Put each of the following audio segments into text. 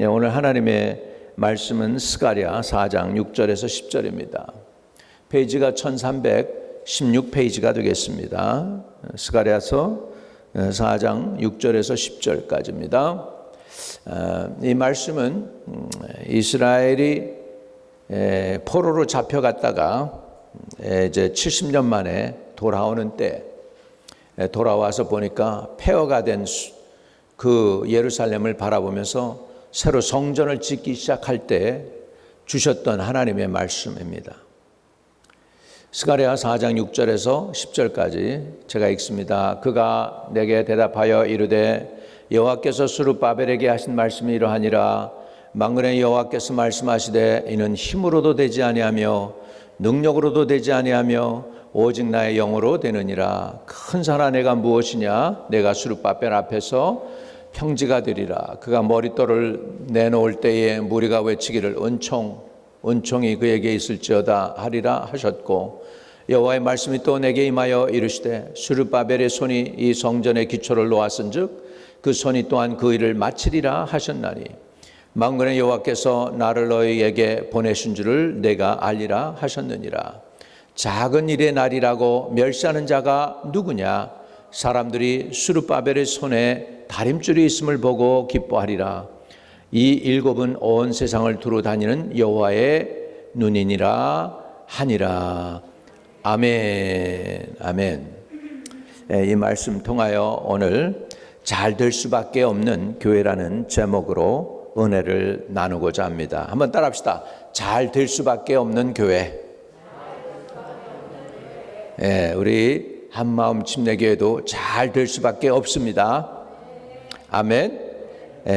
오늘 하나님의 말씀은 스가랴 4장 6절에서 10절입니다. 페이지가 1316페이지가 되겠습니다. 스가랴서 4장 6절에서 10절까지입니다. 이 말씀은 이스라엘이 포로로 잡혀갔다가 이제 70년 만에 돌아오는 때 돌아와서 보니까 폐허가 된 그 예루살렘을 바라보면서 새로 성전을 짓기 시작할 때 주셨던 하나님의 말씀입니다. 스가랴 4장 6절에서 10절까지 제가 읽습니다. 그가 내게 대답하여 이르되 여호와께서 스룹바벨에게 하신 말씀이 이러하니라. 만군의 여호와께서 말씀하시되 이는 힘으로도 되지 아니하며 능력으로도 되지 아니하며 오직 나의 영으로 되느니라. 큰 산아 내가 무엇이냐? 내가 스룹바벨 앞에서 평지가 되리라. 그가 머릿돌을 내놓을 때에 무리가 외치기를 은총이 그에게 있을지어다 하리라 하셨고, 여호와의 말씀이 또 내게 임하여 이르시되 스룹바벨의 손이 이 성전의 기초를 놓았은즉 그 손이 또한 그 일을 마치리라 하셨나니 만군의 여호와께서 나를 너희에게 보내신 줄을 내가 알리라 하셨느니라. 작은 일의 날이라고 멸시하는 자가 누구냐? 사람들이 스룹바벨의 손에 다림줄이 있음을 보고 기뻐하리라. 이 일곱은 온 세상을 두루 다니는 여호와의 눈이니라 하니라. 아멘. 아멘. 이 말씀 통하여 오늘 잘 될 수밖에 없는 교회라는 제목으로 은혜를 나누고자 합니다. 한번 따라합시다. 잘 될 수밖에 없는 교회. 우리 한마음 침례교회도 잘 될 수밖에 없습니다. 아멘.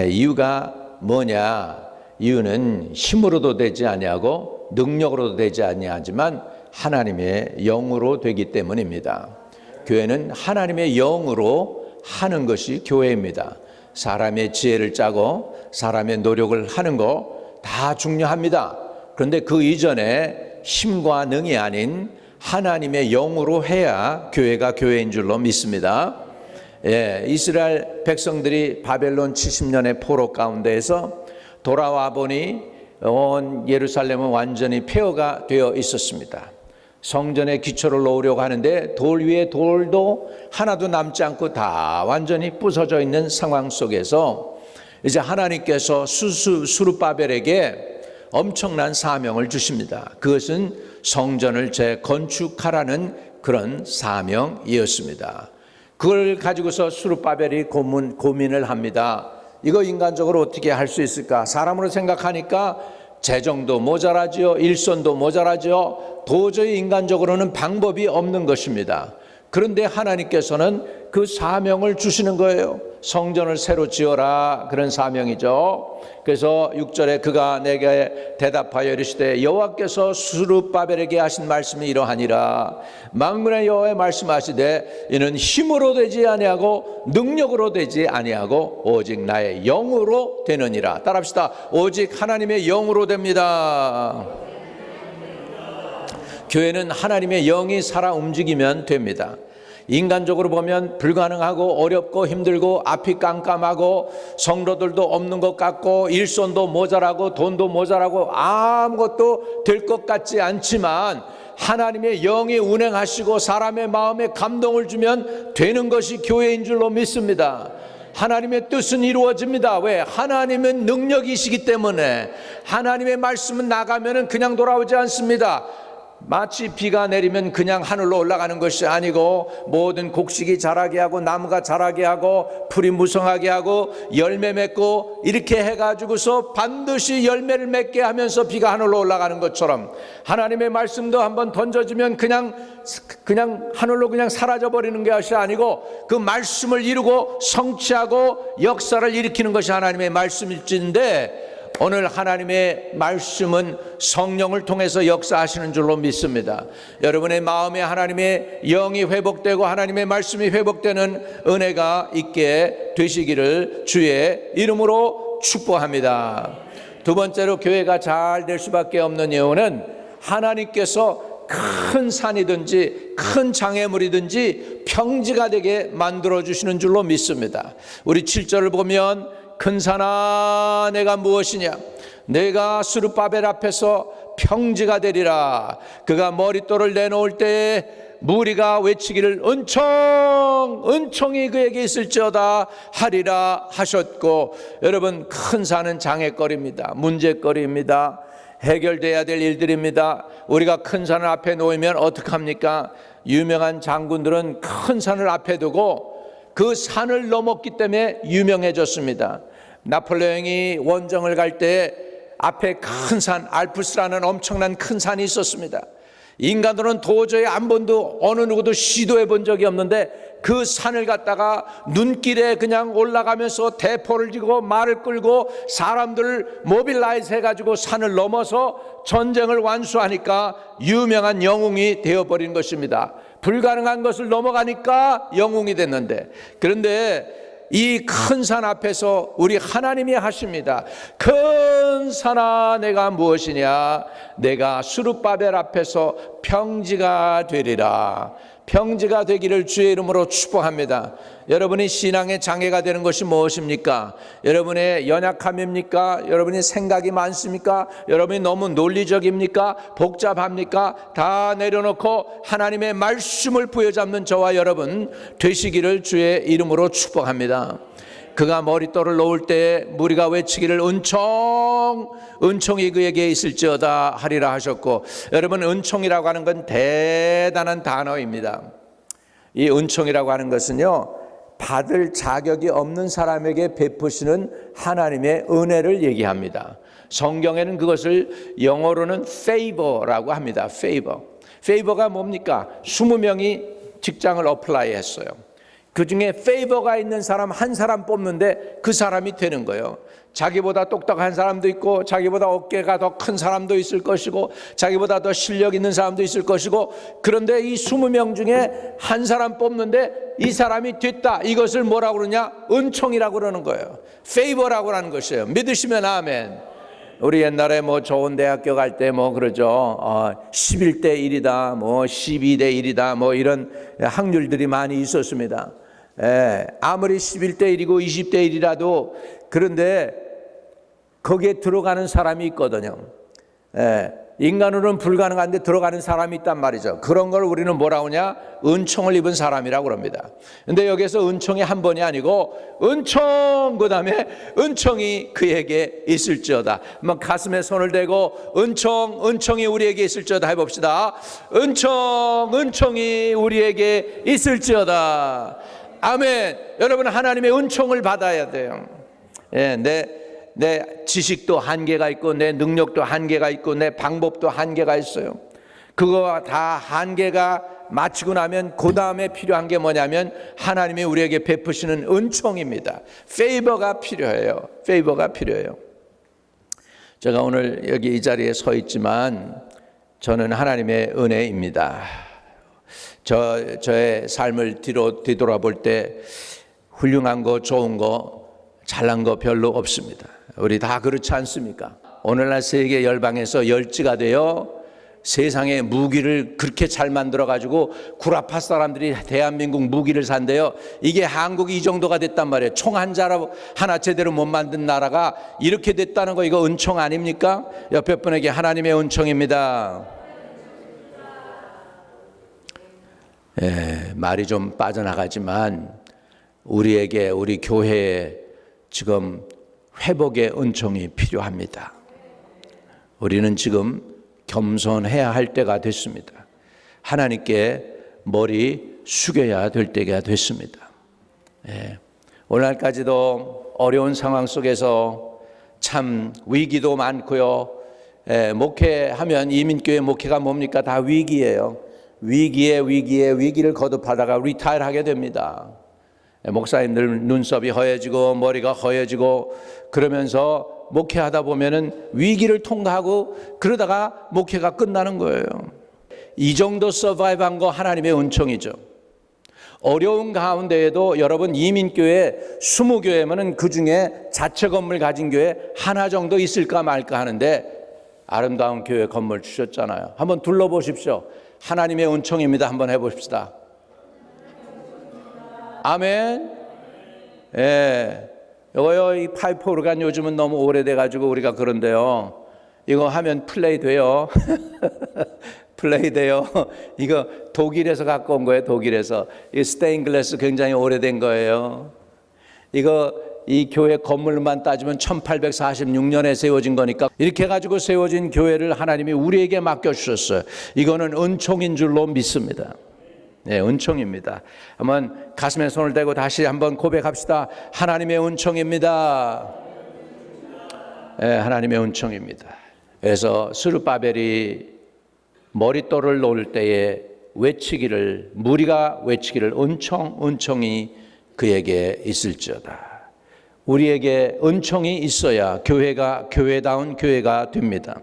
이유가 뭐냐? 이유는 힘으로도 되지 아니하고 능력으로도 되지 아니하지만 하나님의 영으로 되기 때문입니다. 교회는 하나님의 영으로 하는 것이 교회입니다. 사람의 지혜를 짜고 사람의 노력을 하는 거 다 중요합니다. 그런데 그 이전에 힘과 능이 아닌 하나님의 영으로 해야 교회가 교회인 줄로 믿습니다. 이스라엘 백성들이 바벨론 70년의 포로 가운데에서 돌아와 보니 온 예루살렘은 완전히 폐허가 되어 있었습니다. 성전의 기초를 놓으려고 하는데 돌 위에 돌도 하나도 남지 않고 다 완전히 부서져 있는 상황 속에서 이제 하나님께서 스룹바벨에게 엄청난 사명을 주십니다. 그것은 성전을 재건축하라는 그런 사명이었습니다. 그걸 가지고서 스룹바벨이 고민을 합니다. 이거 인간적으로 어떻게 할 수 있을까? 사람으로 생각하니까 재정도 모자라죠. 일손도 모자라죠. 도저히 인간적으로는 방법이 없는 것입니다. 그런데 하나님께서는 그 사명을 주시는 거예요. 성전을 새로 지어라, 그런 사명이죠. 그래서 6절에 그가 내게 대답하여 이르시되 여호와께서 스룹바벨에게 하신 말씀이 이러하니라. 만군의 여호와의 말씀하시되 이는 힘으로 되지 아니하고 능력으로 되지 아니하고 오직 나의 영으로 되느니라. 따라합시다. 오직 하나님의 영으로 됩니다. 교회는 하나님의 영이 살아 움직이면 됩니다. 인간적으로 보면 불가능하고 어렵고 힘들고 앞이 깜깜하고 성도들도 없는 것 같고 일손도 모자라고 돈도 모자라고 아무것도 될 것 같지 않지만 하나님의 영이 운행하시고 사람의 마음에 감동을 주면 되는 것이 교회인 줄로 믿습니다. 하나님의 뜻은 이루어집니다. 왜? 하나님은 능력이시기 때문에. 하나님의 말씀은 나가면 그냥 돌아오지 않습니다. 마치 비가 내리면 그냥 하늘로 올라가는 것이 아니고 모든 곡식이 자라게 하고 나무가 자라게 하고 풀이 무성하게 하고 열매 맺고 이렇게 해가지고서 반드시 열매를 맺게 하면서 비가 하늘로 올라가는 것처럼 하나님의 말씀도 한번 던져주면 그냥 하늘로 그냥 사라져버리는 것이 아니고 그 말씀을 이루고 성취하고 역사를 일으키는 것이 하나님의 말씀일진데, 오늘 하나님의 말씀은 성령을 통해서 역사하시는 줄로 믿습니다. 여러분의 마음에 하나님의 영이 회복되고 하나님의 말씀이 회복되는 은혜가 있게 되시기를 주의 이름으로 축복합니다. 두 번째로 교회가 잘 될 수밖에 없는 이유는 하나님께서 큰 산이든지 큰 장애물이든지 평지가 되게 만들어주시는 줄로 믿습니다. 우리 7절을 보면 큰 산아 내가 무엇이냐, 내가 스룹바벨 앞에서 평지가 되리라. 그가 머릿돌을 내놓을 때에 무리가 외치기를 은총이 그에게 있을지어다 하리라 하셨고, 여러분, 큰 산은 장애거리입니다. 문제거리입니다. 해결돼야 될 일들입니다. 우리가 큰 산을 앞에 놓으면 어떡합니까? 유명한 장군들은 큰 산을 앞에 두고 그 산을 넘었기 때문에 유명해졌습니다. 나폴레옹이 원정을 갈 때 앞에 큰 산, 알프스라는 엄청난 큰 산이 있었습니다. 인간들은 도저히 한 번도 어느 누구도 시도해 본 적이 없는데 그 산을 갖다가 눈길에 그냥 올라가면서 대포를 지고 말을 끌고 사람들을 모빌라이즈 해가지고 산을 넘어서 전쟁을 완수하니까 유명한 영웅이 되어버린 것입니다. 불가능한 것을 넘어가니까 영웅이 됐는데, 그런데 이 큰 산 앞에서 우리 하나님이 하십니다. 큰 산아 내가 무엇이냐, 내가 스룹바벨 앞에서 평지가 되리라. 평지가 되기를 주의 이름으로 축복합니다. 여러분이 신앙의 장애가 되는 것이 무엇입니까? 여러분의 연약함입니까? 여러분의 생각이 많습니까? 여러분이 너무 논리적입니까? 복잡합니까? 다 내려놓고 하나님의 말씀을 부여잡는 저와 여러분 되시기를 주의 이름으로 축복합니다. 그가 머릿돌을 놓을 때 무리가 외치기를 은총이 그에게 있을지어다 하리라 하셨고, 여러분, 은총이라고 하는 건 대단한 단어입니다. 이 은총이라고 하는 것은요, 받을 자격이 없는 사람에게 베푸시는 하나님의 은혜를 얘기합니다. 성경에는 그것을 영어로는 favor라고 합니다. favor가 뭡니까? 20명이 직장을 어플라이 했어요. 그 중에 페이버가 있는 사람 한 사람 뽑는데 그 사람이 되는 거예요. 자기보다 똑똑한 사람도 있고, 자기보다 어깨가 더 큰 사람도 있을 것이고, 자기보다 더 실력 있는 사람도 있을 것이고, 그런데 이 20명 중에 한 사람 뽑는데 이 사람이 됐다. 이것을 뭐라고 그러냐? 은총이라고 그러는 거예요. 페이버라고 하는 것이에요. 믿으시면 아멘. 우리 옛날에 뭐 좋은 대학교 갈 때 뭐 그러죠. 11대 1이다, 뭐 12대 1이다, 뭐 이런 확률들이 많이 있었습니다. 아무리 11대 1이고 20대 1이라도 그런데 거기에 들어가는 사람이 있거든요. 인간으로는 불가능한데 들어가는 사람이 있단 말이죠. 그런 걸 우리는 뭐라고 하냐? 은총을 입은 사람이라고 합니다. 근데 여기서 은총이 한 번이 아니고 은총, 그 다음에 은총이 그에게 있을지어다. 한번 가슴에 손을 대고 은총이 우리에게 있을지어다 해봅시다. 은총이 우리에게 있을지어다. 아멘. 여러분, 하나님의 은총을 받아야 돼요. 내 지식도 한계가 있고, 내 능력도 한계가 있고, 내 방법도 한계가 있어요. 그거와 다 한계가 마치고 나면 그 다음에 필요한 게 뭐냐면 하나님이 우리에게 베푸시는 은총입니다. 페이버가 필요해요. 제가 오늘 여기 이 자리에 서 있지만 저는 하나님의 은혜입니다. 저의 삶을 뒤돌아볼 때 훌륭한 거, 좋은 거, 잘난 거 별로 없습니다. 우리 다 그렇지 않습니까? 오늘날 세계 열방에서 열지가 되어 세상에 무기를 그렇게 잘 만들어가지고 구라파 사람들이 대한민국 무기를 산대요. 이게 한국이 이 정도가 됐단 말이에요. 총 한 자루 하나 제대로 못 만든 나라가 이렇게 됐다는 거, 이거 은총 아닙니까? 옆에 분에게 하나님의 은총입니다. 말이 좀 빠져나가지만 우리에게, 우리 교회에 지금 회복의 은총이 필요합니다. 우리는 지금 겸손해야 할 때가 됐습니다. 하나님께 머리 숙여야 될 때가 됐습니다. 오늘날까지도 어려운 상황 속에서 참 위기도 많고요. 목회하면, 이민교회 목회가 뭡니까? 다 위기예요. 위기를 거듭하다가 리타일 하게 됩니다. 목사님들 눈썹이 허해지고 머리가 허해지고 그러면서 목회하다 보면은 위기를 통과하고 그러다가 목회가 끝나는 거예요. 이 정도 서바이브한 거 하나님의 은총이죠. 어려운 가운데에도 여러분, 이민교회 20교회면은 그 중에 자체 건물 가진 교회 하나 정도 있을까 말까 하는데 아름다운 교회 건물 주셨잖아요. 한번 둘러보십시오. 하나님의 은총입니다. 한번 해봅시다. 아멘. 이거요, 이 파이프 오르간 요즘은 너무 오래돼가지고 우리가 그런데요. 이거 하면 플레이 돼요. 플레이 돼요. 이거 독일에서 갖고 온 거예요. 독일에서. 이 스테인글라스 굉장히 오래된 거예요. 이거 이 교회 건물만 따지면 1846년에 세워진 거니까 이렇게 해가지고 세워진 교회를 하나님이 우리에게 맡겨주셨어요. 이거는 은총인 줄로 믿습니다. 네, 은총입니다. 한번 가슴에 손을 대고 다시 한번 고백합시다. 하나님의 은총입니다. 네, 하나님의 은총입니다. 그래서 스룹바벨이 머릿돌을 놓을 때에 외치기를, 무리가 외치기를 은총이 그에게 있을지어다. 우리에게 은총이 있어야 교회가 교회다운 교회가 됩니다.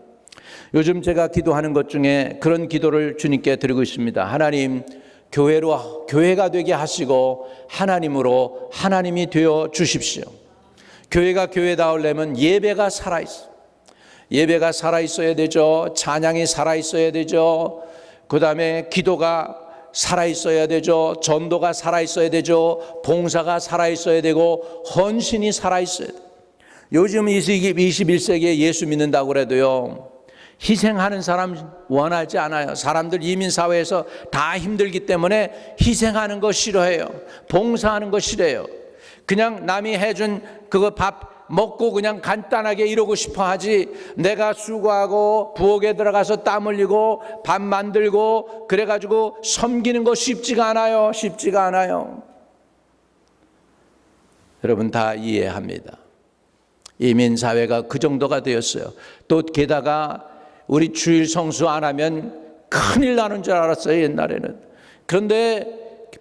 요즘 제가 기도하는 것 중에 그런 기도를 주님께 드리고 있습니다. 하나님, 교회가 되게 하시고 하나님으로 하나님이 되어 주십시오. 교회가 교회다우려면 예배가 살아있어요. 예배가 살아있어야 되죠. 찬양이 살아있어야 되죠. 그 다음에 기도가 살아있어야 되죠. 전도가 살아있어야 되죠. 봉사가 살아있어야 되고 헌신이 살아있어야 돼요. 요즘 21세기에 예수 믿는다고 그래도요, 희생하는 사람 원하지 않아요. 사람들 이민사회에서 다 힘들기 때문에 희생하는 거 싫어해요. 봉사하는 거 싫어해요. 그냥 남이 해준 그거 밥 먹고 그냥 간단하게 이러고 싶어 하지, 내가 수고하고 부엌에 들어가서 땀 흘리고 밥 만들고 그래가지고 섬기는 거 쉽지가 않아요. 쉽지가 않아요. 여러분 다 이해합니다. 이민사회가 그 정도가 되었어요. 또 게다가 우리 주일 성수 안 하면 큰일 나는 줄 알았어요, 옛날에는. 그런데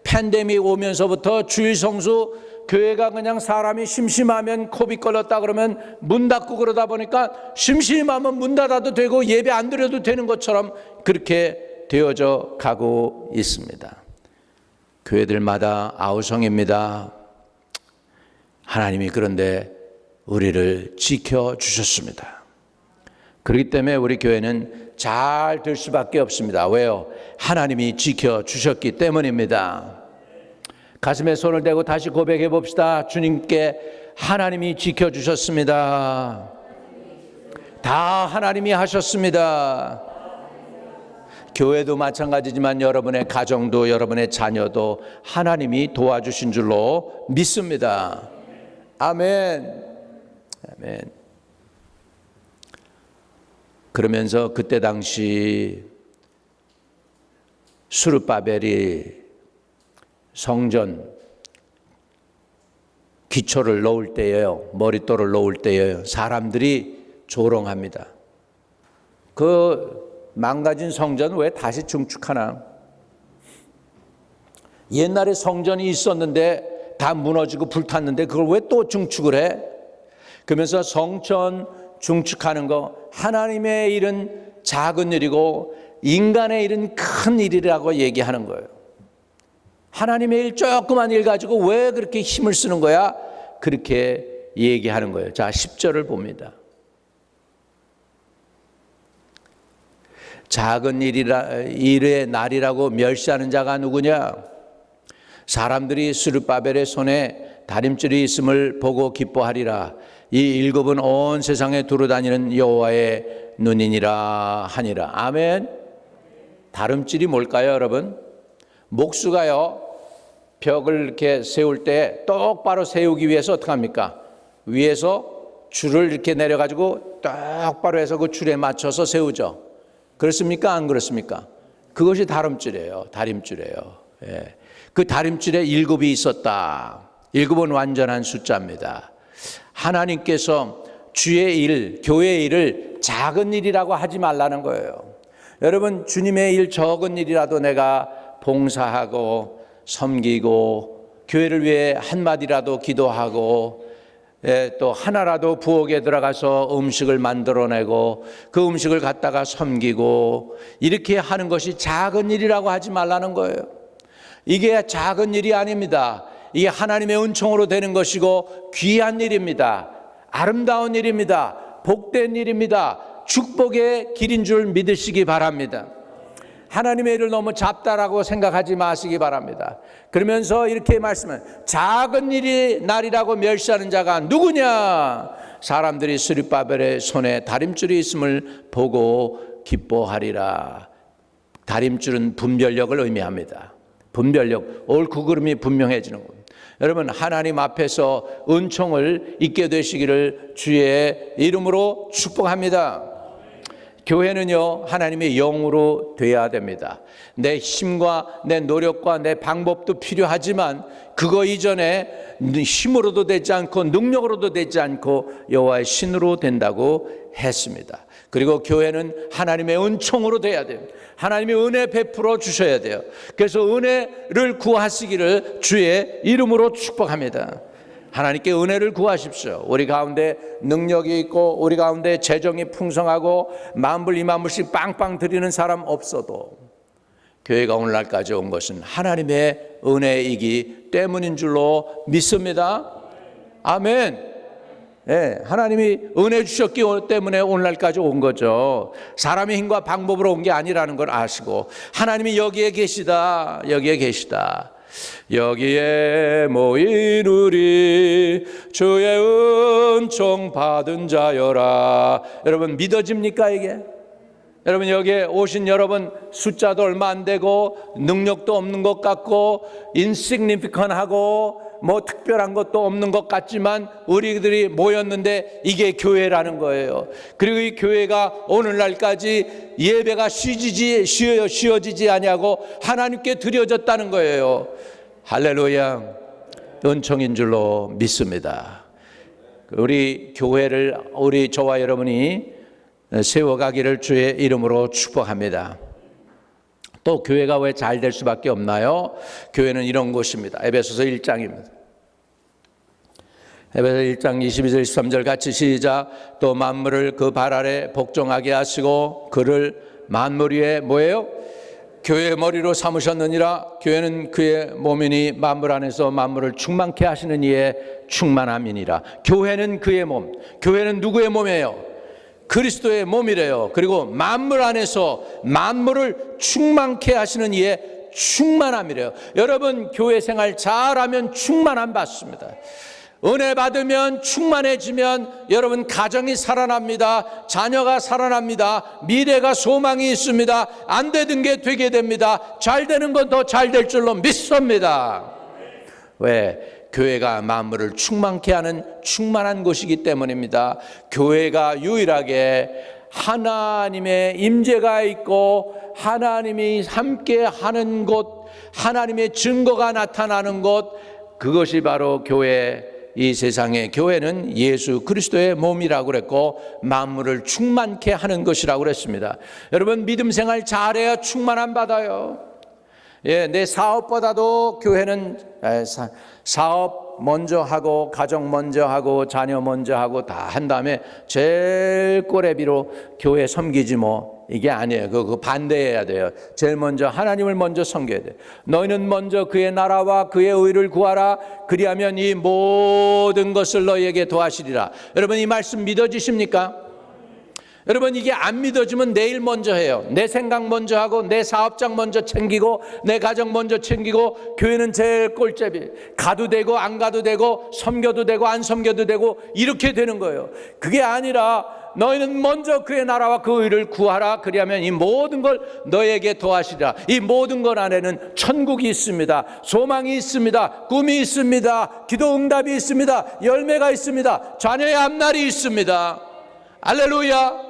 팬데믹 오면서부터 주일 성수, 교회가 그냥 사람이 심심하면 코비 걸렸다 그러면 문 닫고 그러다 보니까 심심하면 문 닫아도 되고 예배 안 드려도 되는 것처럼 그렇게 되어져 가고 있습니다. 교회들마다 아우성입니다. 하나님이 그런데 우리를 지켜주셨습니다. 그렇기 때문에 우리 교회는 잘 될 수밖에 없습니다. 왜요? 하나님이 지켜주셨기 때문입니다. 가슴에 손을 대고 다시 고백해 봅시다. 주님께 하나님이 지켜주셨습니다. 다 하나님이 하셨습니다. 교회도 마찬가지지만 여러분의 가정도 여러분의 자녀도 하나님이 도와주신 줄로 믿습니다. 아멘. 아멘. 그러면서 그때 당시 스룹바벨이 성전 기초를 놓을 때예요. 머릿돌을 놓을 때예요. 사람들이 조롱합니다. 그 망가진 성전 왜 다시 증축하나? 옛날에 성전이 있었는데 다 무너지고 불탔는데 그걸 왜 또 증축을 해? 그러면서 성전 증축하는 거, 하나님의 일은 작은 일이고 인간의 일은 큰 일이라고 얘기하는 거예요. 하나님의 일 조그만 일 가지고 왜 그렇게 힘을 쓰는 거야? 그렇게 얘기하는 거예요. 자, 10절을 봅니다. 작은 일의 날이라고 멸시하는 자가 누구냐? 사람들이 스룹바벨의 손에 다림줄이 있음을 보고 기뻐하리라. 이 일곱은 온 세상에 두루다니는 여호와의 눈이니라 하니라. 아멘. 다림줄이 뭘까요, 여러분? 목수가요, 벽을 이렇게 세울 때 똑바로 세우기 위해서 어떻게 합니까? 위에서 줄을 이렇게 내려가지고 똑바로 해서 그 줄에 맞춰서 세우죠. 그렇습니까? 안 그렇습니까? 그것이 다림줄이에요. 다림줄이에요. 예. 그 다림줄에 일곱이 있었다. 일곱은 완전한 숫자입니다. 하나님께서 주의 일, 교회의 일을 작은 일이라고 하지 말라는 거예요. 여러분, 주님의 일 적은 일이라도 내가 봉사하고 섬기고 교회를 위해 한마디라도 기도하고 또 하나라도 부엌에 들어가서 음식을 만들어내고 그 음식을 갖다가 섬기고 이렇게 하는 것이 작은 일이라고 하지 말라는 거예요. 이게 작은 일이 아닙니다. 이게 하나님의 은총으로 되는 것이고 귀한 일입니다. 아름다운 일입니다. 복된 일입니다. 축복의 길인 줄 믿으시기 바랍니다. 하나님의 일을 너무 작다라고 생각하지 마시기 바랍니다. 그러면서 이렇게 말씀은 작은 일이 날이라고 멸시하는 자가 누구냐? 사람들이 스룹바벨의 손에 다림줄이 있음을 보고 기뻐하리라. 다림줄은 분별력을 의미합니다. 분별력, 옳고 그름이 분명해지는 겁니다. 여러분, 하나님 앞에서 은총을 잊게 되시기를 주의 이름으로 축복합니다. 교회는요, 하나님의 영으로 돼야 됩니다. 내 힘과 내 노력과 내 방법도 필요하지만 그거 이전에 힘으로도 되지 않고 능력으로도 되지 않고 여호와의 신으로 된다고 했습니다. 그리고 교회는 하나님의 은총으로 돼야 됩니다. 하나님의 은혜 베풀어 주셔야 돼요. 그래서 은혜를 구하시기를 주의 이름으로 축복합니다. 하나님께 은혜를 구하십시오. 우리 가운데 능력이 있고 우리 가운데 재정이 풍성하고 만불 2만불씩 빵빵 드리는 사람 없어도 교회가 오늘날까지 온 것은 하나님의 은혜이기 때문인 줄로 믿습니다. 아멘. 네, 하나님이 은혜 주셨기 때문에 오늘날까지 온 거죠. 사람의 힘과 방법으로 온 게 아니라는 걸 아시고 하나님이 여기에 계시다, 여기에 계시다. 여기에 모인 우리 주의 은총 받은 자여라. 여러분 믿어집니까 이게? 여러분 여기에 오신 여러분 숫자도 얼마 안 되고 능력도 없는 것 같고 인시그니피컨하고 뭐 특별한 것도 없는 것 같지만 우리들이 모였는데 이게 교회라는 거예요. 그리고 이 교회가 오늘날까지 예배가 쉬어지지 아니하고 하나님께 드려졌다는 거예요. 할렐루야. 은총인 줄로 믿습니다. 우리 교회를 우리 저와 여러분이 세워가기를 주의 이름으로 축복합니다. 또 교회가 왜 잘 될 수밖에 없나요? 교회는 이런 곳입니다. 에베소서 1장입니다. 에베소서 1장 22절 23절 같이 시작. 또 만물을 그 발 아래 복종하게 하시고 그를 만물 위에 뭐예요? 교회의 머리로 삼으셨느니라. 교회는 그의 몸이니 만물 안에서 만물을 충만케 하시는 이의 충만함이니라. 교회는 그의 몸. 교회는 누구의 몸이에요? 그리스도의 몸이래요. 그리고 만물 안에서 만물을 충만케 하시는 이의 충만함이래요. 여러분 교회 생활 잘하면 충만함 받습니다. 은혜 받으면 충만해지면 여러분 가정이 살아납니다. 자녀가 살아납니다. 미래가 소망이 있습니다. 안 되던 게 되게 됩니다. 잘 되는 건 더 잘 될 줄로 믿습니다. 왜? 교회가 만물을 충만케 하는 충만한 곳이기 때문입니다. 교회가 유일하게 하나님의 임재가 있고 하나님이 함께 하는 곳, 하나님의 증거가 나타나는 곳, 그것이 바로 교회. 이 세상의 교회는 예수 그리스도의 몸이라고 그랬고 만물을 충만케 하는 것이라고 그랬습니다. 여러분 믿음 생활 잘해야 충만함 받아요. 예, 내 사업보다도 교회는 사업 먼저 하고 가정 먼저 하고 자녀 먼저 하고 다 한 다음에 제일 꼬레비로 교회 섬기지 뭐 이게 아니에요. 그거 반대해야 돼요. 제일 먼저 하나님을 먼저 섬겨야 돼요. 너희는 먼저 그의 나라와 그의 의를 구하라. 그리하면 이 모든 것을 너희에게 더하시리라. 여러분 이 말씀 믿어지십니까? 여러분 이게 안 믿어지면 내일 먼저 해요. 내 생각 먼저 하고 내 사업장 먼저 챙기고 내 가정 먼저 챙기고 교회는 제일 꼴째비. 가도 되고 안 가도 되고 섬겨도 되고 안 섬겨도 되고 이렇게 되는 거예요. 그게 아니라 너희는 먼저 그의 나라와 그 의를 구하라. 그리하면 이 모든 걸 너에게 더하시리라. 이 모든 것 안에는 천국이 있습니다. 소망이 있습니다. 꿈이 있습니다. 기도 응답이 있습니다. 열매가 있습니다. 자녀의 앞날이 있습니다. 할렐루야.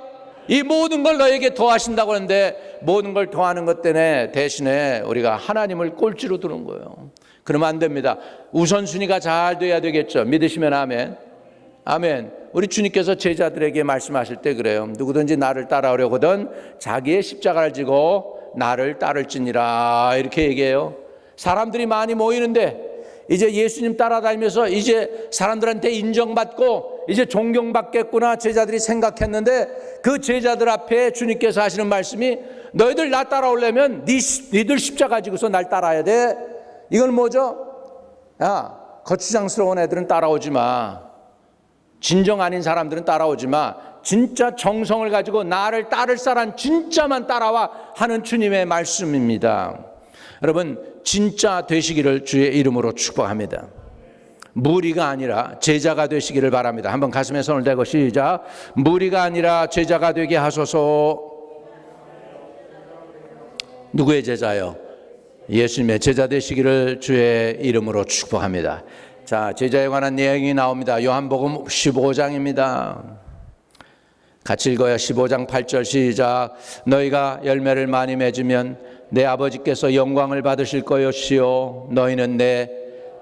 이 모든 걸 너에게 더하신다고 하는데 모든 걸 더하는 것 때문에 대신에 우리가 하나님을 꼴찌로 두는 거예요. 그러면 안 됩니다. 우선순위가 잘 돼야 되겠죠. 믿으시면 아멘. 아멘. 우리 주님께서 제자들에게 말씀하실 때 그래요. 누구든지 나를 따라오려거든 자기의 십자가를 지고 나를 따를지니라 이렇게 얘기해요. 사람들이 많이 모이는데 이제 예수님 따라다니면서 이제 사람들한테 인정받고 이제 존경받겠구나 제자들이 생각했는데 그 제자들 앞에 주님께서 하시는 말씀이 너희들 나 따라오려면 니들 십자가 지고서 날 따라야 돼. 이건 뭐죠? 야, 거추장스러운 애들은 따라오지 마. 진정 아닌 사람들은 따라오지만 진짜 정성을 가지고 나를 따를 사람 진짜만 따라와 하는 주님의 말씀입니다. 여러분, 진짜 되시기를 주의 이름으로 축복합니다. 무리가 아니라 제자가 되시기를 바랍니다. 한번 가슴에 손을 대고 시작. 무리가 아니라 제자가 되게 하소서. 누구의 제자요? 예수님의 제자 되시기를 주의 이름으로 축복합니다. 자, 제자에 관한 내용이 나옵니다. 요한복음 15장입니다. 같이 읽어요. 15장 8절 시작. 너희가 열매를 많이 맺으면 내 아버지께서 영광을 받으실 것이요 너희는 내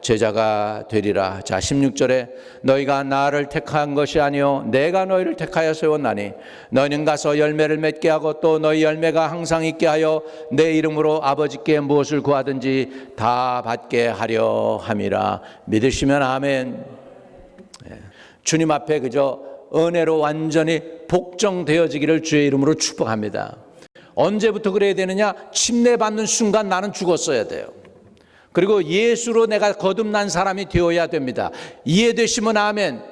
제자가 되리라. 자, 16절에 너희가 나를 택한 것이 아니요 내가 너희를 택하여 세웠나니 너희는 가서 열매를 맺게 하고 또 너희 열매가 항상 있게 하여 내 이름으로 아버지께 무엇을 구하든지 다 받게 하려 함이라. 믿으시면 아멘. 주님 앞에 그저 은혜로 완전히 복종되어지기를 주의 이름으로 축복합니다. 언제부터 그래야 되느냐? 침례받는 순간 나는 죽었어야 돼요. 그리고 예수로 내가 거듭난 사람이 되어야 됩니다. 이해되시면 아멘.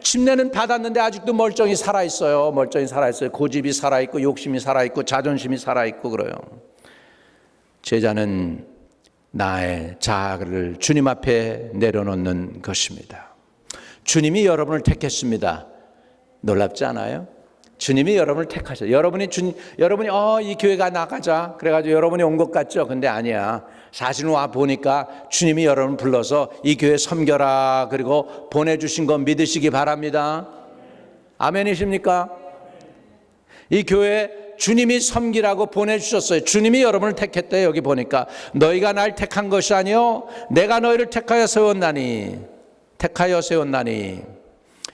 침례는 받았는데 아직도 멀쩡히 살아있어요. 멀쩡히 살아있어요. 고집이 살아있고 욕심이 살아있고 자존심이 살아있고 그래요. 제자는 나의 자아를 주님 앞에 내려놓는 것입니다. 주님이 여러분을 택했습니다. 놀랍지 않아요? 주님이 여러분을 택하셔요. 여러분이 이 교회가 나가자 그래가지고 여러분이 온 것 같죠? 근데 아니야. 사실은 와 보니까 주님이 여러분을 불러서 이 교회 섬겨라 그리고 보내주신 거 믿으시기 바랍니다. 아멘이십니까? 이 교회 주님이 섬기라고 보내주셨어요. 주님이 여러분을 택했대요. 여기 보니까 너희가 날 택한 것이 아니요 내가 너희를 택하여 세웠나니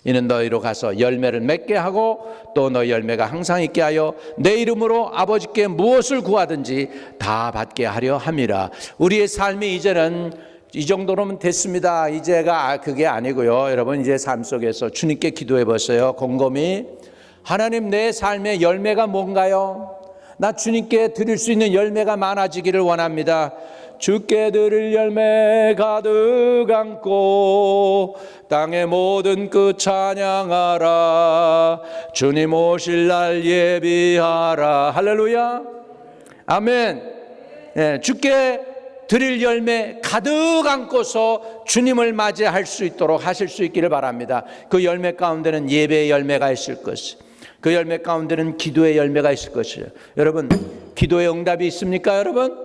이는 너희로 가서 열매를 맺게 하고 또 너희 열매가 항상 있게 하여 내 이름으로 아버지께 무엇을 구하든지 다 받게 하려 함이라. 우리의 삶이 이제는 이 정도로면 됐습니다. 이제가 그게 아니고요. 여러분 이제 삶 속에서 주님께 기도해 보세요. 곰곰이 하나님 내 삶의 열매가 뭔가요? 나 주님께 드릴 수 있는 열매가 많아지기를 원합니다. 주께 드릴 열매 가득 안고 땅의 모든 끝 찬양하라. 주님 오실 날 예비하라. 할렐루야. 아멘. 네, 주께 드릴 열매 가득 안고서 주님을 맞이할 수 있도록 하실 수 있기를 바랍니다. 그 열매 가운데는 예배의 열매가 있을 것이, 그 열매 가운데는 기도의 열매가 있을 것이에요. 여러분 기도의 응답이 있습니까? 여러분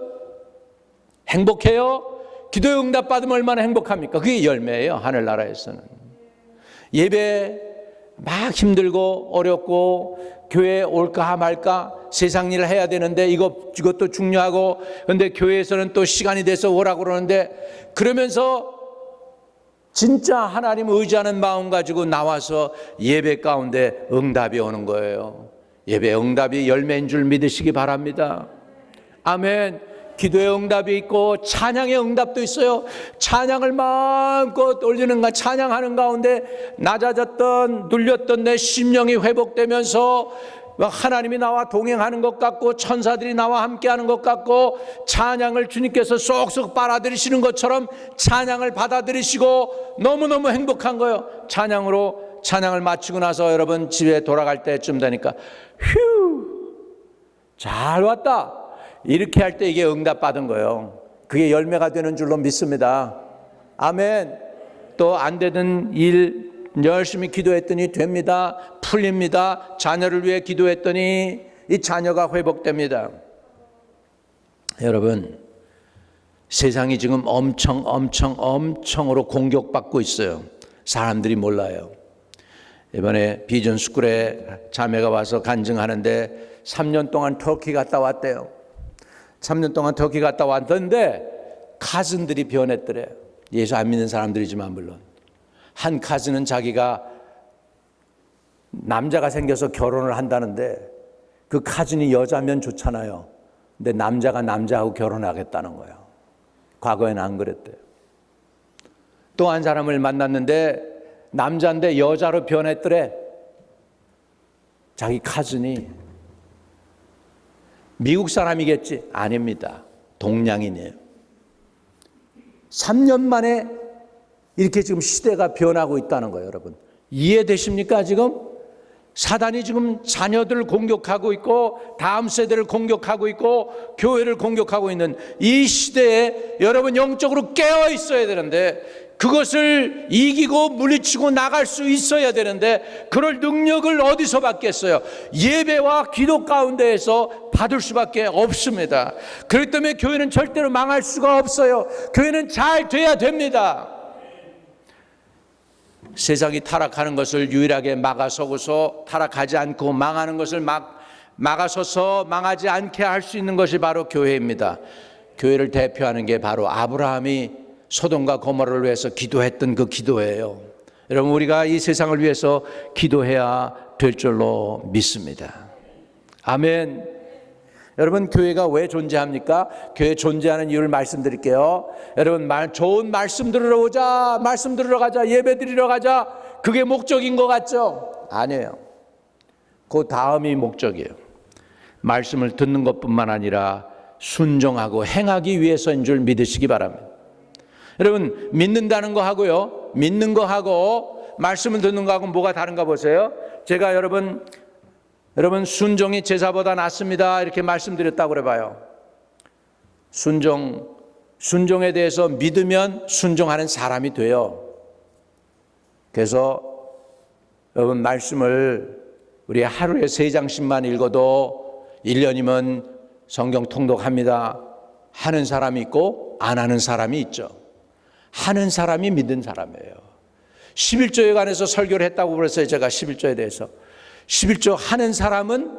행복해요? 기도의 응답 받으면 얼마나 행복합니까? 그게 열매예요. 하늘나라에서는. 예배 막 힘들고 어렵고 교회에 올까 말까 세상 일을 해야 되는데 이것도 중요하고 그런데 교회에서는 또 시간이 돼서 오라고 그러는데 그러면서 진짜 하나님 의지하는 마음 가지고 나와서 예배 가운데 응답이 오는 거예요. 예배 응답이 열매인 줄 믿으시기 바랍니다. 아멘. 기도의 응답이 있고 찬양의 응답도 있어요. 찬양을 마음껏 올리는가 찬양하는 가운데 낮아졌던 눌렸던 내 심령이 회복되면서 하나님이 나와 동행하는 것 같고 천사들이 나와 함께하는 것 같고 찬양을 주님께서 쏙쏙 빨아들이시는 것처럼 찬양을 받아들이시고 너무너무 행복한 거예요. 찬양을 마치고 나서 여러분 집에 돌아갈 때쯤 되니까 휴 잘 왔다 이렇게 할 때 이게 응답받은 거예요. 그게 열매가 되는 줄로 믿습니다. 아멘. 또 안 되던 일 열심히 기도했더니 됩니다. 풀립니다. 자녀를 위해 기도했더니 이 자녀가 회복됩니다. 여러분 세상이 지금 엄청으로 공격받고 있어요. 사람들이 몰라요. 이번에 비전스쿨에 자매가 와서 간증하는데 3년 동안 터키 갔다 왔대요. 3년 동안 터키 갔다 왔는데 카즌들이 변했더래요. 예수 안 믿는 사람들이지만 물론. 한 카즈는 자기가 남자가 생겨서 결혼을 한다는데 그 카즈는 여자면 좋잖아요. 근데 남자가 남자하고 결혼하겠다는 거예요. 과거에는 안 그랬대요. 또 한 사람을 만났는데 남자인데 여자로 변했더래. 자기 카즈니 미국 사람이겠지? 아닙니다. 동양인이에요. 3년 만에 이렇게 지금 시대가 변하고 있다는 거예요, 여러분. 이해되십니까? 지금 사단이 지금 자녀들을 공격하고 있고 다음 세대를 공격하고 있고 교회를 공격하고 있는 이 시대에 여러분 영적으로 깨어 있어야 되는데, 그것을 이기고 물리치고 나갈 수 있어야 되는데 그럴 능력을 어디서 받겠어요? 예배와 기도 가운데에서 받을 수밖에 없습니다. 그렇기 때문에 교회는 절대로 망할 수가 없어요. 교회는 잘 돼야 됩니다. 세상이 타락하는 것을 유일하게 막아서고서 타락하지 않고 망하는 것을 막아서서 망하지 않게 할 수 있는 것이 바로 교회입니다. 교회를 대표하는 게 바로 아브라함이 소돔과 고모라를 위해서 기도했던 그 기도예요. 여러분, 우리가 이 세상을 위해서 기도해야 될 줄로 믿습니다. 아멘. 여러분, 교회가 왜 존재합니까? 교회 존재하는 이유를 말씀드릴게요. 여러분, 좋은 말씀 들으러 오자, 말씀 들으러 가자, 예배 드리러 가자, 그게 목적인 것 같죠? 아니에요. 그 다음이 목적이에요. 말씀을 듣는 것뿐만 아니라 순종하고 행하기 위해서인 줄 믿으시기 바랍니다. 여러분, 믿는다는 거 하고요, 믿는 거 하고 말씀을 듣는 거 하고 뭐가 다른가 보세요. 제가 여러분 순종이 제사보다 낫습니다 이렇게 말씀드렸다고 그래봐요. 순종에 대해서 믿으면 순종하는 사람이 돼요. 그래서 여러분, 말씀을 우리 하루에 3장씩만 읽어도 1년이면 성경 통독합니다 하는 사람이 있고 안 하는 사람이 있죠. 하는 사람이 믿는 사람이에요. 11조에 관해서 설교를 했다고 그랬어요. 제가 11조에 대해서. 11조 하는 사람은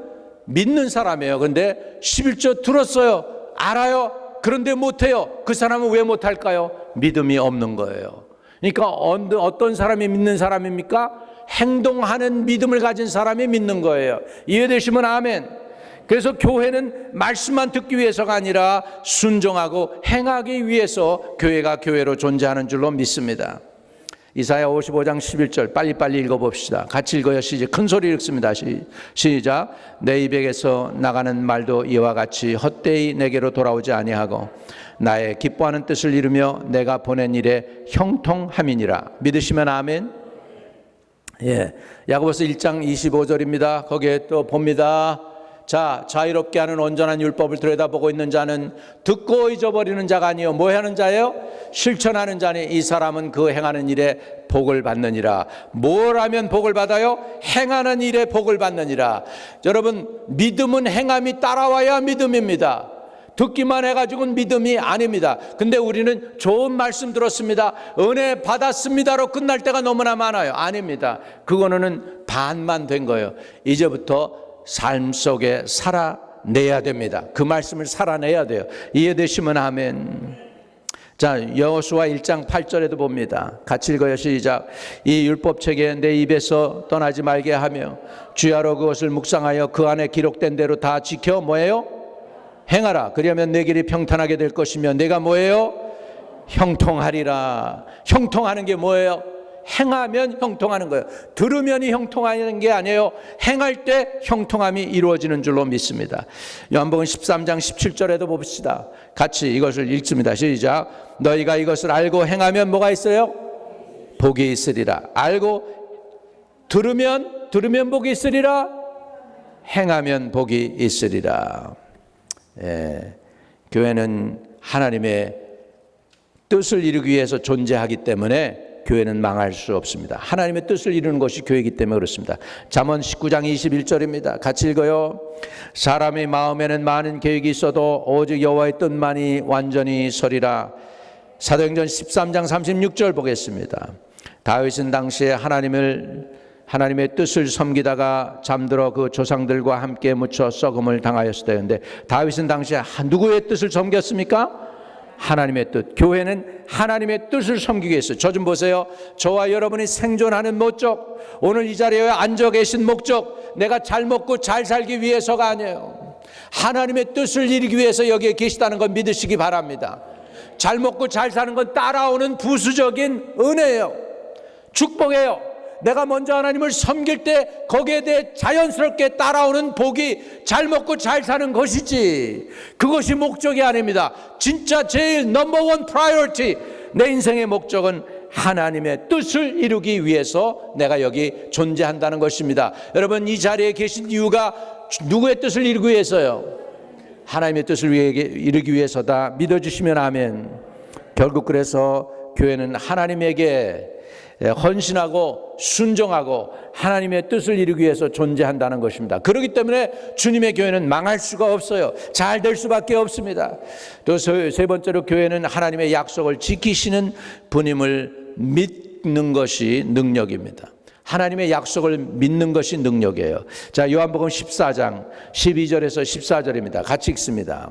믿는 사람이에요. 그런데 11조 들었어요, 알아요, 그런데 못해요. 그 사람은 왜 못할까요? 믿음이 없는 거예요. 그러니까 어떤 사람이 믿는 사람입니까? 행동하는 믿음을 가진 사람이 믿는 거예요. 이해되시면 아멘. 그래서 교회는 말씀만 듣기 위해서가 아니라 순종하고 행하기 위해서 교회가 교회로 존재하는 줄로 믿습니다. 이사야 55장 11절 빨리빨리 읽어봅시다. 같이 읽어요. 시작. 큰 소리 읽습니다. 시작. 내 입에게서 나가는 말도 이와 같이 헛되이 내게로 돌아오지 아니하고 나의 기뻐하는 뜻을 이루며 내가 보낸 일에 형통함이니라. 믿으시면 아멘. 예, 야고보서 1장 25절입니다. 거기에 또 봅니다. 자, 자유롭게 하는 온전한 율법을 들여다보고 있는 자는 듣고 잊어버리는 자가 아니요 뭐 하는 자예요? 실천하는 자니 이 사람은 그 행하는 일에 복을 받느니라. 뭘 하면 복을 받아요? 행하는 일에 복을 받느니라. 여러분, 믿음은 행함이 따라와야 믿음입니다. 듣기만 해가지고는 믿음이 아닙니다. 근데 우리는 좋은 말씀 들었습니다, 은혜 받았습니다로 끝날 때가 너무나 많아요. 아닙니다. 그거는 반만 된 거예요. 이제부터 삶 속에 살아내야 됩니다. 그 말씀을 살아내야 돼요. 이해되시면 아멘. 자, 여호수아 1장 8절에도 봅니다. 같이 읽어요. 시작. 이 율법책에 내 입에서 떠나지 말게 하며 주야로 그것을 묵상하여 그 안에 기록된 대로 다 지켜 뭐예요? 행하라. 그러면 내 길이 평탄하게 될 것이며 내가 뭐예요? 형통하리라. 형통하는 게 뭐예요? 행하면 형통하는 거예요. 들으면이 형통하는 게 아니에요. 행할 때 형통함이 이루어지는 줄로 믿습니다. 요한복음 13장 17절에도 봅시다. 같이 이것을 읽습니다. 시작. 너희가 이것을 알고 행하면 뭐가 있어요? 복이 있으리라. 알고 들으면 복이 있으리라. 행하면 복이 있으리라. 예, 교회는 하나님의 뜻을 이루기 위해서 존재하기 때문에 교회는 망할 수 없습니다. 하나님의 뜻을 이루는 것이 교회이기 때문에 그렇습니다. 잠언 19장 21절입니다. 같이 읽어요. 사람의 마음에는 많은 계획이 있어도 오직 여호와의 뜻만이 완전히 서리라. 사도행전 13장 36절 보겠습니다. 다윗은 당시에 하나님의 뜻을 섬기다가 잠들어 그 조상들과 함께 묻혀 썩음을 당하였을 때인데, 다윗은 당시에 누구의 뜻을 섬겼습니까? 하나님의 뜻. 교회는 하나님의 뜻을 섬기기 위해서. 저 좀 보세요. 저와 여러분이 생존하는 목적, 오늘 이 자리에 앉아 계신 목적, 내가 잘 먹고 잘 살기 위해서가 아니에요. 하나님의 뜻을 이루기 위해서 여기에 계시다는 걸 믿으시기 바랍니다. 잘 먹고 잘 사는 건 따라오는 부수적인 은혜예요. 축복이에요. 내가 먼저 하나님을 섬길 때 거기에 대해 자연스럽게 따라오는 복이 잘 먹고 잘 사는 것이지, 그것이 목적이 아닙니다. 진짜 제일 넘버원 프라이어티, 내 인생의 목적은 하나님의 뜻을 이루기 위해서 내가 여기 존재한다는 것입니다. 여러분, 이 자리에 계신 이유가 누구의 뜻을 이루기 위해서요? 하나님의 뜻을 이루기 위해서다. 믿어주시면 아멘. 결국 그래서 교회는 하나님에게 헌신하고 순종하고 하나님의 뜻을 이루기 위해서 존재한다는 것입니다. 그렇기 때문에 주님의 교회는 망할 수가 없어요. 잘 될 수밖에 없습니다. 또 세 번째로, 교회는 하나님의 약속을 지키시는 분임을 믿는 것이 능력입니다. 하나님의 약속을 믿는 것이 능력이에요. 자, 요한복음 14장 12절에서 14절입니다. 같이 읽습니다.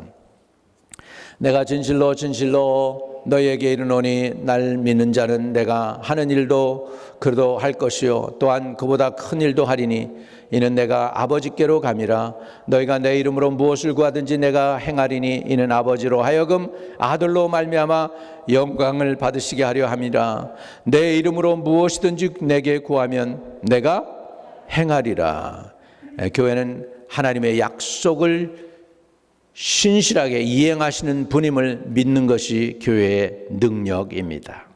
내가 진실로 진실로 너희에게 이르노니 날 믿는 자는 내가 하는 일도 그도 할 것이요 또한 그보다 큰 일도 하리니 이는 내가 아버지께로 감이라. 너희가 내 이름으로 무엇을 구하든지 내가 행하리니 이는 아버지로 하여금 아들로 말미암아 영광을 받으시게 하려 함이라. 내 이름으로 무엇이든지 내게 구하면 내가 행하리라. 교회는 하나님의 약속을 신실하게 이행하시는 분임을 믿는 것이 교회의 능력입니다.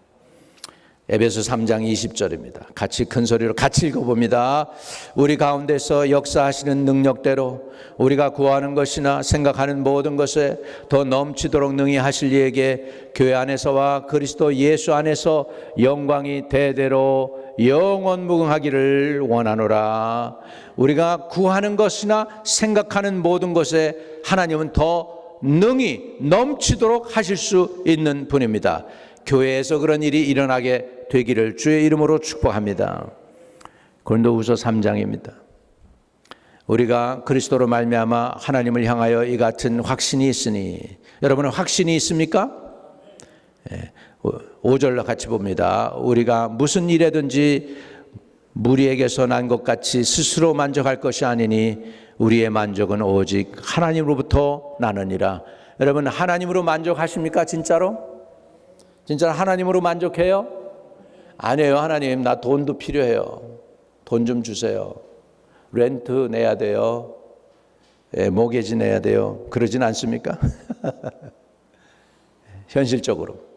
에베소 3장 20절입니다. 같이 큰 소리로 같이 읽어봅니다. 우리 가운데서 역사하시는 능력대로 우리가 구하는 것이나 생각하는 모든 것에 더 넘치도록 능히 하실 이에게 교회 안에서와 그리스도 예수 안에서 영광이 대대로 영원무궁하기를 원하노라. 우리가 구하는 것이나 생각하는 모든 것에 하나님은 더 능히 넘치도록 하실 수 있는 분입니다. 교회에서 그런 일이 일어나게 되기를 주의 이름으로 축복합니다. 고린도후서 3장입니다. 우리가 그리스도로 말미암아 하나님을 향하여 이 같은 확신이 있으니, 여러분은 확신이 있습니까? 5절로 같이 봅니다. 우리가 무슨 일에든지 무리에게서 난 것 같이 스스로 만족할 것이 아니니 우리의 만족은 오직 하나님으로부터 나느니라. 여러분, 하나님으로 만족하십니까? 진짜로 하나님으로 만족해요? 아니에요. 하나님, 나 돈도 필요해요. 돈 좀 주세요. 렌트 내야 돼요. 모게지 내야 돼요. 그러진 않습니까? 현실적으로.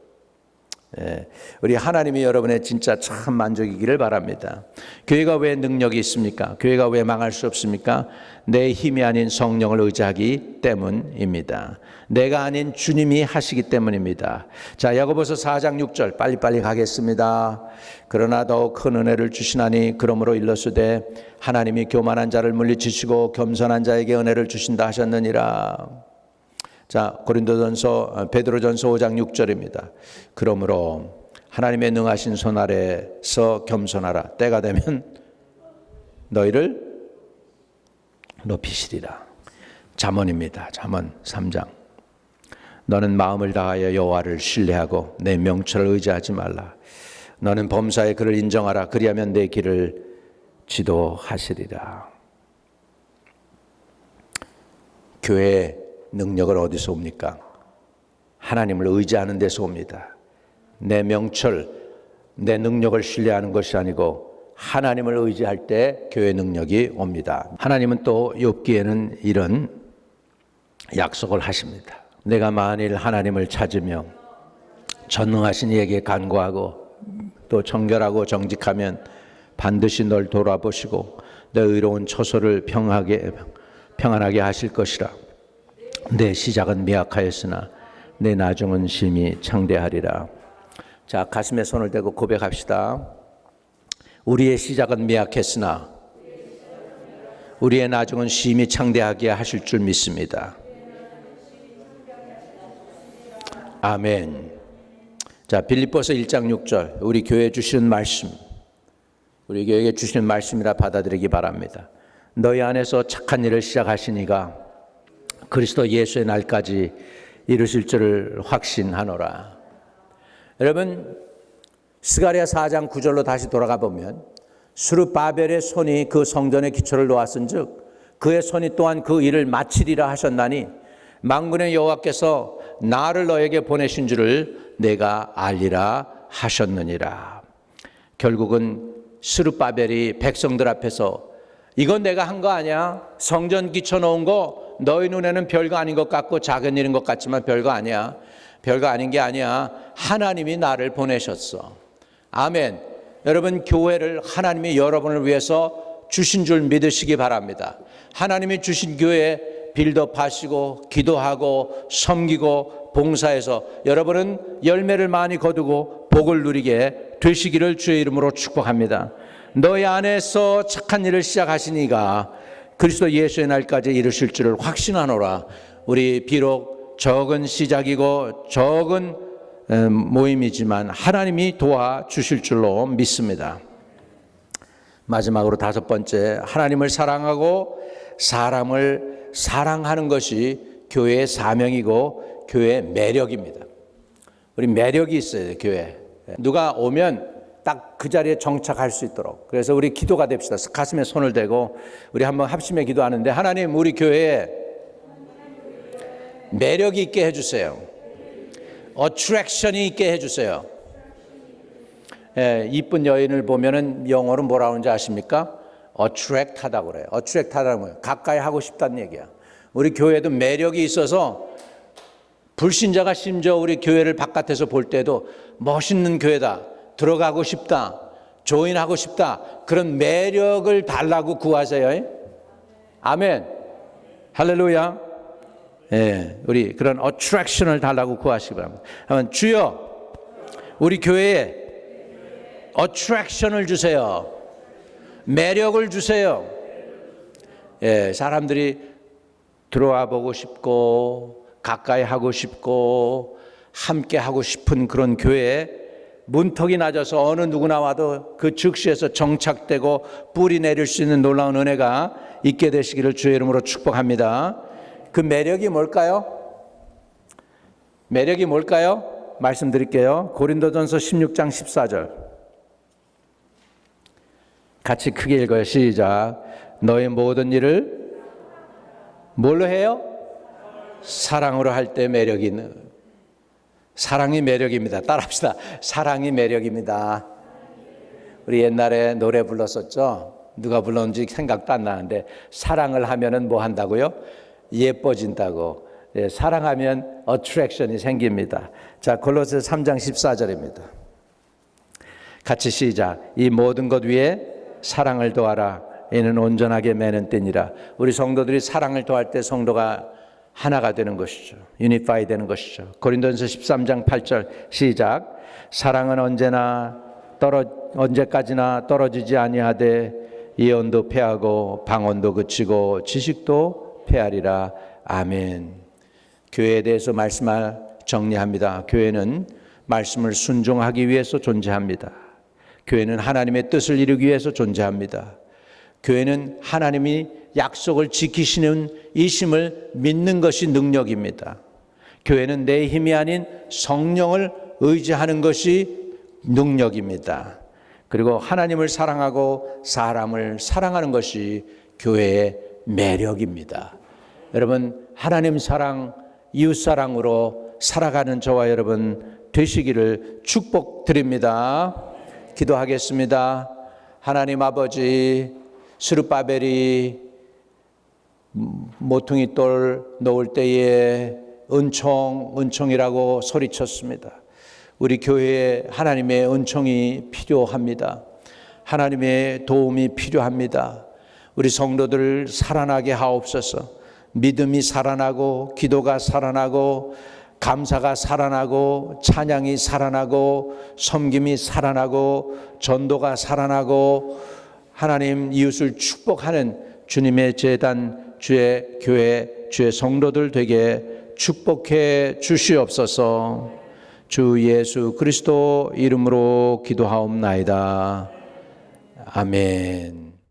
우리 하나님이 여러분의 진짜 참 만족이기를 바랍니다. 교회가 왜 능력이 있습니까? 교회가 왜 망할 수 없습니까? 내 힘이 아닌 성령을 의지하기 때문입니다. 내가 아닌 주님이 하시기 때문입니다. 자, 야고보서 4장 6절 빨리빨리 가겠습니다. 그러나 더욱 큰 은혜를 주시나니 그러므로 일러스되 하나님이 교만한 자를 물리치시고 겸손한 자에게 은혜를 주신다 하셨느니라. 자, 베드로전서 5장 6절입니다. 그러므로 하나님의 능하신 손 아래서 겸손하라. 때가 되면 너희를 높이시리라. 잠언입니다. 잠언 3장. 너는 마음을 다하여 여호와를 신뢰하고 내 명철을 의지하지 말라. 너는 범사에 그를 인정하라. 그리하면 내 길을 지도하시리라. 교회의 능력은 어디서 옵니까? 하나님을 의지하는 데서 옵니다. 내 명철, 내 능력을 신뢰하는 것이 아니고 하나님을 의지할 때 교회 능력이 옵니다. 하나님은 또 욥기에는 이런 약속을 하십니다. 내가 만일 하나님을 찾으며 전능하신 이에게 간구하고 또 정결하고 정직하면 반드시 널 돌아보시고 내 의로운 처소를 평안하게 하실 것이라. 내 시작은 미약하였으나 내 나중은 심히 창대하리라. 자, 가슴에 손을 대고 고백합시다. 우리의 시작은 미약했으나 우리의 나중은 심히 창대하게 하실 줄 믿습니다. 아멘. 자, 빌립보서 1장 6절 우리 교회에 주시는 말씀, 우리 교회에 주시는 말씀이라 받아들이기 바랍니다. 너희 안에서 착한 일을 시작하시니가 그리스도 예수의 날까지 이루실 줄을 확신하노라. 여러분, 스가랴 4장 9절로 다시 돌아가 보면 스룹바벨의 손이 그 성전의 기초를 놓았은즉 그의 손이 또한 그 일을 마치리라 하셨나니 만군의 여호와께서 나를 너에게 보내신 줄을 내가 알리라 하셨느니라. 결국은 스룹바벨이 백성들 앞에서 이건 내가 한 거 아니야? 성전 기초 놓은 거 너희 눈에는 별거 아닌 것 같고 작은 일인 것 같지만 별거 아니야. 별거 아닌 게 아니야. 하나님이 나를 보내셨어. 아멘. 여러분, 교회를 하나님이 여러분을 위해서 주신 줄 믿으시기 바랍니다. 하나님이 주신 교회에 빌드업하시고 기도하고 섬기고 봉사해서 여러분은 열매를 많이 거두고 복을 누리게 되시기를 주의 이름으로 축복합니다. 너희 안에서 착한 일을 시작하시니가 그리스도 예수의 날까지 이루실 줄을 확신하노라. 우리 비록 적은 시작이고 적은 모임이지만 하나님이 도와주실 줄로 믿습니다. 마지막으로 다섯 번째, 하나님을 사랑하고 사람을 사랑하는 것이 교회의 사명이고 교회의 매력입니다. 우리 매력이 있어야 돼요, 교회. 누가 오면 딱 그 자리에 정착할 수 있도록. 그래서 우리 기도가 됩시다. 가슴에 손을 대고 우리 한번 합심해 기도하는데, 하나님 우리 교회에 매력이 있게 해주세요. 어트랙션이 있게 해주세요. 예, 이쁜 여인을 보면은 영어로 뭐라 하는지 아십니까? attract 하다고 그래요. attract 하다는 거예요. 가까이 하고 싶다는 얘기야. 우리 교회도 매력이 있어서 불신자가 심지어 우리 교회를 바깥에서 볼 때도 멋있는 교회다, 들어가고 싶다, 조인하고 싶다, 그런 매력을 달라고 구하세요. 아멘. 할렐루야. 예, 우리 그런 어트랙션을 달라고 구하시기 바랍니다. 한번 주여, 우리 교회에 어트랙션을 주세요. 매력을 주세요. 예, 사람들이 들어와 보고 싶고 가까이 하고 싶고 함께 하고 싶은 그런 교회에 문턱이 낮아서 어느 누구나 와도 그 즉시에서 정착되고 뿌리 내릴 수 있는 놀라운 은혜가 있게 되시기를 주의 이름으로 축복합니다. 그 매력이 뭘까요? 매력이 뭘까요? 말씀드릴게요. 고린도전서 16장 14절 같이 크게 읽어요. 시작. 너의 모든 일을 뭘로 해요? 사랑으로 할 때 매력이 있는, 사랑이 매력입니다. 따라합시다. 사랑이 매력입니다. 우리 옛날에 노래 불렀었죠. 누가 불렀는지 생각도 안 나는데, 사랑을 하면은 뭐 한다고요? 예뻐진다고. 예, 사랑하면 어트랙션이 생깁니다. 자, 골로새 3장 14절입니다. 같이 시작. 이 모든 것 위에 사랑을 더하라. 이는 온전하게 매는 띠니라. 우리 성도들이 사랑을 더할 때 성도가 하나가 되는 것이죠. 유니파이 되는 것이죠. 고린도전서 13장 8절 시작. 사랑은 언제까지나 떨어지지 아니하되 예언도 패하고 방언도 그치고 지식도 패하리라. 아멘. 교회에 대해서 말씀을 정리합니다. 교회는 말씀을 순종하기 위해서 존재합니다. 교회는 하나님의 뜻을 이루기 위해서 존재합니다. 교회는 하나님이 약속을 지키시는 이심을 믿는 것이 능력입니다. 교회는 내 힘이 아닌 성령을 의지하는 것이 능력입니다. 그리고 하나님을 사랑하고 사람을 사랑하는 것이 교회의 매력입니다. 여러분, 하나님 사랑, 이웃 사랑으로 살아가는 저와 여러분 되시기를 축복드립니다. 기도하겠습니다. 하나님 아버지, 스룹바벨이 모퉁이 돌 놓을 때에 은총이라고 소리쳤습니다. 우리 교회에 하나님의 은총이 필요합니다. 하나님의 도움이 필요합니다. 우리 성도들을 살아나게 하옵소서. 믿음이 살아나고 기도가 살아나고 감사가 살아나고 찬양이 살아나고 섬김이 살아나고 전도가 살아나고 하나님 이웃을 축복하는 주님의 제단, 주의 교회, 주의 성도들 되게 축복해 주시옵소서. 주 예수 그리스도 이름으로 기도하옵나이다. 아멘.